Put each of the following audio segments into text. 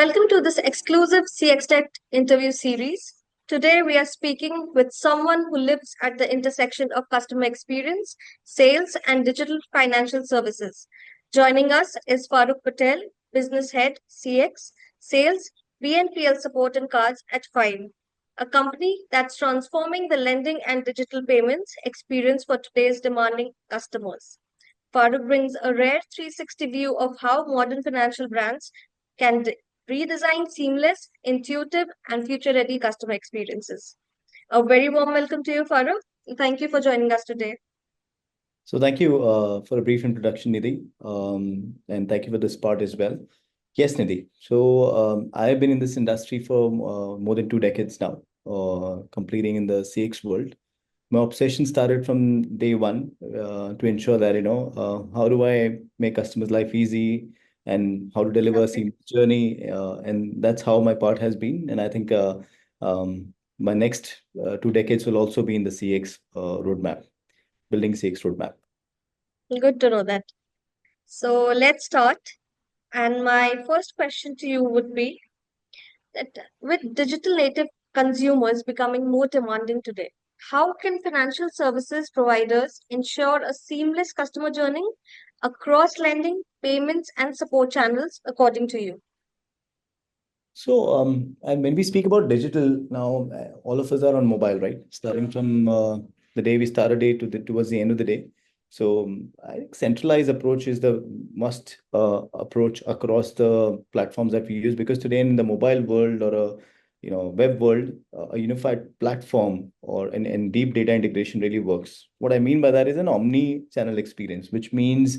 Welcome to this exclusive CXNet interview series. Today, we are speaking with someone who lives at the intersection of customer experience, sales, and digital financial services. Joining us is Farooq Patel, Business Head, CX, Sales, BNPL Support and Cards at Fibe, a company that's transforming the lending and digital payments experience for today's demanding customers. Farooq brings a rare 360 view of how modern financial brands can redesign seamless, intuitive, and future ready customer experiences. A very warm welcome to you, Farooq. Thank you for joining us today. So thank you for a brief introduction, Nidhi, and thank you for this part as well. Yes, Nidhi. So I've been in this industry for more than 2 decades now, completing in the CX world. My obsession started from day one to ensure that, how do I make customers' life easy and how to deliver a Okay. seamless journey. And that's how my part has been. And I think my next 2 decades will also be in the CX roadmap, building CX roadmap. Good to know that. So let's start. And my first question to you would be that with digital native consumers becoming more demanding today, how can financial services providers ensure a seamless customer journey across lending, payments, and support channels, according to you? So, and when we speak about digital now, all of us are on mobile, right? Starting from the day we start a day towards the end of the day. So, I think centralized approach is the must approach across the platforms that we use, because today in the mobile world or a web world, a unified platform or and deep data integration really works. What I mean by that is an omni-channel experience, which means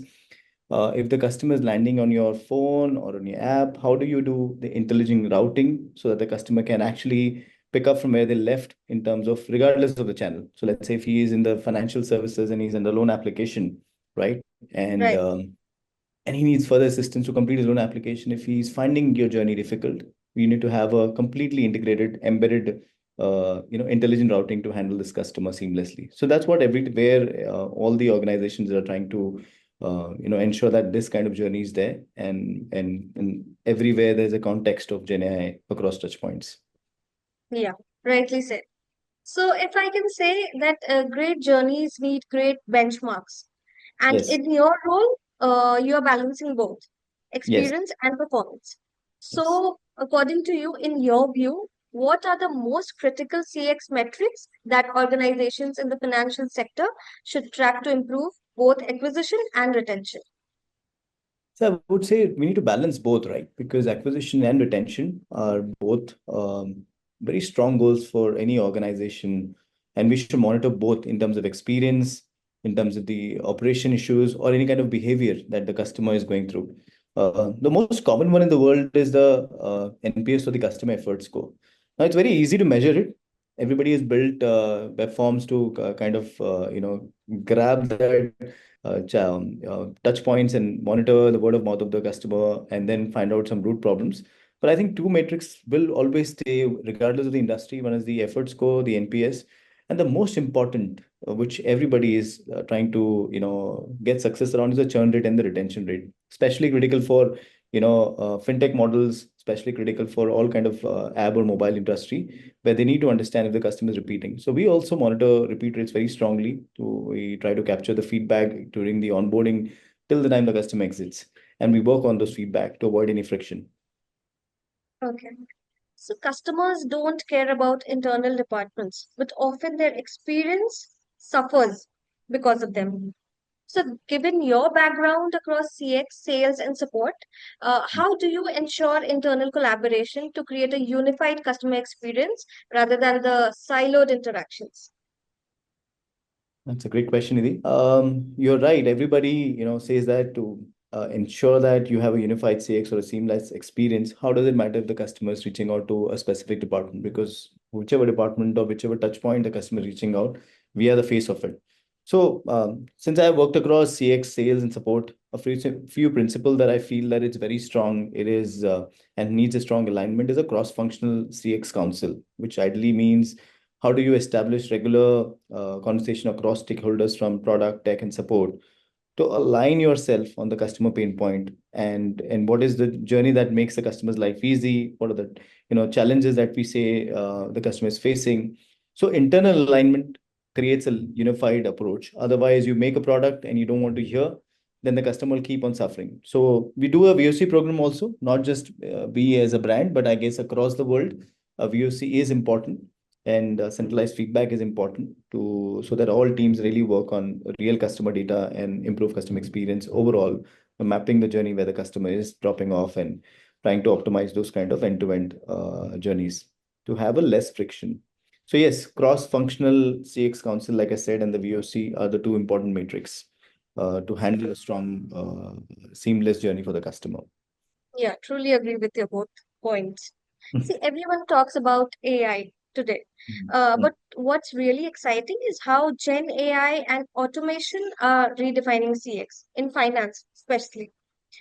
if the customer is landing on your phone or on your app, how do you do the intelligent routing so that the customer can actually pick up from where they left in terms of regardless of the channel? So let's say if he is in the financial services and he's in the loan application, right? And Right. um, and he needs further assistance to complete his loan application. If he's finding your journey difficult, we need to have a completely integrated, embedded, intelligent routing to handle this customer seamlessly. So that's what everywhere all the organizations are trying to, ensure that this kind of journey is there, and everywhere there's a context of GenAI across touch points. Yeah, rightly said. So, if I can say that great journeys need great benchmarks, and Yes, in your role, you are balancing both yes, experience and performance. yes. So, according to you, in your view, what are the most critical CX metrics that organizations in the financial sector should track to improve both acquisition and retention? So I would say we need to balance both, right? Because acquisition and retention are both very strong goals for any organization, and we should monitor both in terms of experience, in terms of the operation issues, or any kind of behavior that the customer is going through. The most common one in the world is the NPS, or the customer effort score. Now it's very easy to measure it. Everybody has built web forms to kind of grab that touch points and monitor the word of mouth of the customer and then find out some root problems. But I think two metrics will always stay regardless of the industry. One is the effort score, the NPS, and the most important, which everybody is trying to get success around, is the churn rate and the retention rate. Especially critical for fintech models, especially critical for all kind of app or mobile industry, where they need to understand if the customer is repeating. So we also monitor repeat rates very strongly. We try to capture the feedback during the onboarding till the time the customer exits, and we work on those feedback to avoid any friction. Okay. So customers don't care about internal departments, but often their experience suffers because of them. So, given your background across CX, sales, and support, how do you ensure internal collaboration to create a unified customer experience rather than the siloed interactions? That's a great question, Nidhi. You're right. Everybody, says that to ensure that you have a unified CX or a seamless experience. How does it matter if the customer is reaching out to a specific department? Because whichever department or whichever touch point the customer is reaching out, we are the face of it. So, since I have worked across CX, sales, and support, a few principles that I feel that it's very strong, it is and needs a strong alignment, is a cross-functional CX council, which ideally means how do you establish regular conversation across stakeholders from product, tech, and support to align yourself on the customer pain point, and what is the journey that makes the customer's life easy, what are the challenges that we say the customer is facing. So internal alignment creates a unified approach. Otherwise, you make a product and you don't want to hear, then the customer will keep on suffering. So we do a VOC program also, not just we as a brand, but I guess across the world, a VOC is important, and centralized feedback is important to so that all teams really work on real customer data and improve customer experience overall, mapping the journey where the customer is dropping off and trying to optimize those kind of end-to-end journeys to have a less friction. So yes, cross-functional CX council, like I said, and the VOC are the two important metrics to handle a strong, seamless journey for the customer. Yeah, truly agree with your both points. See, everyone talks about AI today. Mhm. But what's really exciting is how Gen AI and automation are redefining CX in finance, especially.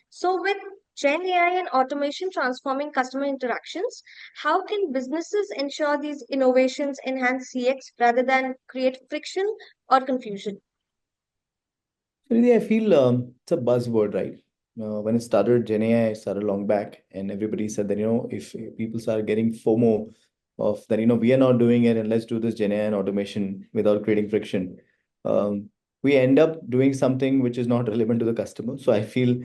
So, with Gen AI and automation transforming customer interactions, how can businesses ensure these innovations enhance CX rather than create friction or confusion? Really, I feel it's a buzzword, right? When it started, GenAI started long back, and everybody said that, if people start getting FOMO of that, we are not doing it, and let's do this GenAI and automation without creating friction, we end up doing something which is not relevant to the customer. So I feel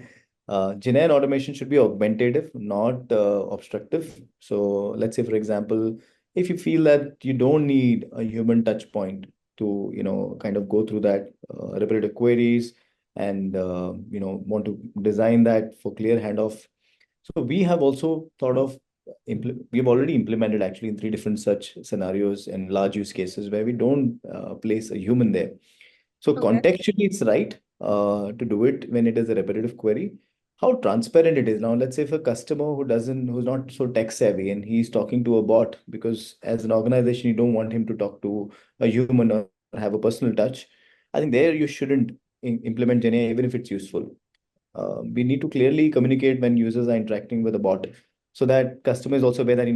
GenAI and automation should be augmentative, not obstructive. So let's say, for example, if you feel that you don't need a human touch point to kind of go through that repetitive queries and want to design that for clear handoff. So we have also thought of we have already implemented actually in three different such scenarios and large use cases where we don't place a human there. So Okay. contextually, it's right to do it when it is a repetitive query. How transparent it is now. Let's say if a customer who's not so tech savvy and he's talking to a bot, because as an organization you don't want him to talk to a human or have a personal touch. I think there you shouldn't implement GenAI even if it's useful. We need to clearly communicate when users are interacting with a bot, so that customer is also aware that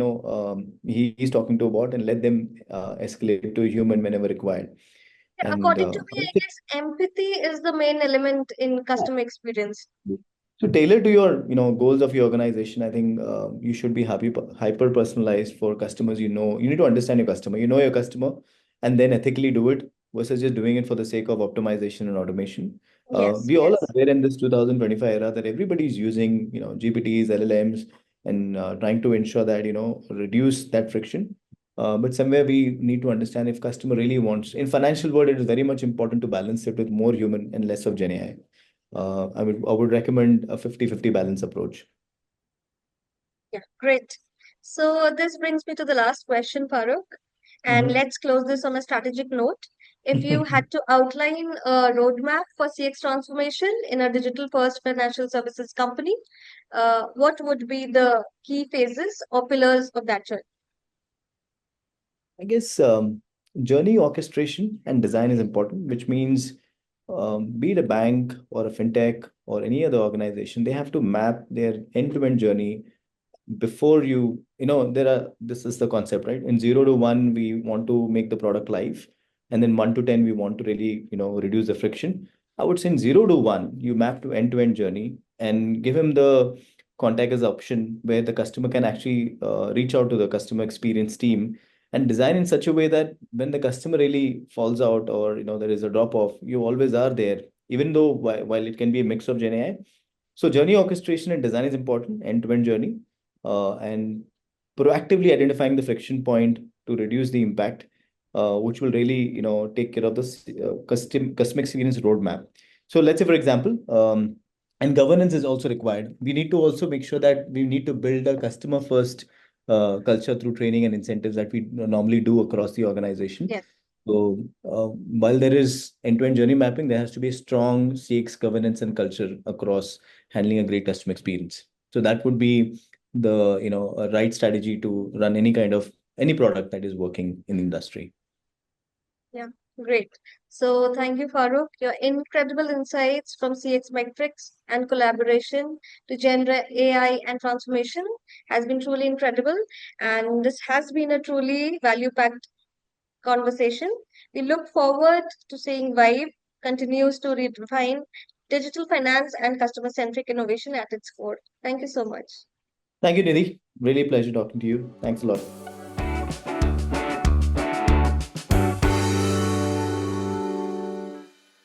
he's talking to a bot, and let them escalate to a human whenever required. Yeah, And according to me, I guess empathy is the main element in customer experience. so tailored to your, goals of your organization, I think you should be hyper personalized for customers. You need to understand your customer. You know your customer, and then ethically do it versus just doing it for the sake of optimization and automation. Yes, We all are yes. aware in this 2025 era that everybody is using, GPTs, LLMs, and trying to ensure that reduce that friction. But somewhere we need to understand if customer really wants. In financial world, it is very much important to balance it with more human and less of Gen AI. I would recommend a 50-50 balance approach. Yeah, great. So this brings me to the last question, Farooq. And Mhm. let's close this on a strategic note. If you had to outline a roadmap for CX transformation in a digital first financial services company, what would be the key phases or pillars of that journey? I guess journey orchestration and design is important, which means be it a bank or a fintech or any other organization, they have to map their end-to-end journey before there are this is the concept, right? In 0 to 1 we want to make the product live, and then 1 to 10 we want to really reduce the friction. I would say in 0 to 1 you map to end-to-end journey and give him the contact as option where the customer can actually reach out to the customer experience team, and design in such a way that when the customer really falls out or there is a drop off, you always are there, even though while it can be a mix of Gen AI. So journey orchestration and design is important, end-to-end journey, and proactively identifying the friction point to reduce the impact, which will really, take care of this custom experience roadmap. So let's say, for example, and governance is also required. We need to also make sure that we need to build a customer first culture through training and incentives that we normally do across the organization. Yes. So while there is end-to-end journey mapping, there has to be a strong CX governance and culture across handling a great customer experience. So that would be the a right strategy to run any product that is working in the industry. Yeah, great. So thank you, Farooq. Your incredible insights from CX metrics and collaboration to gender AI and transformation has been truly incredible. And this has been a truly value-packed conversation. We look forward to seeing Vibe continues to redefine digital finance and customer-centric innovation at its core. Thank you so much. Thank you, Nidhi. Really a pleasure talking to you. Thanks a lot.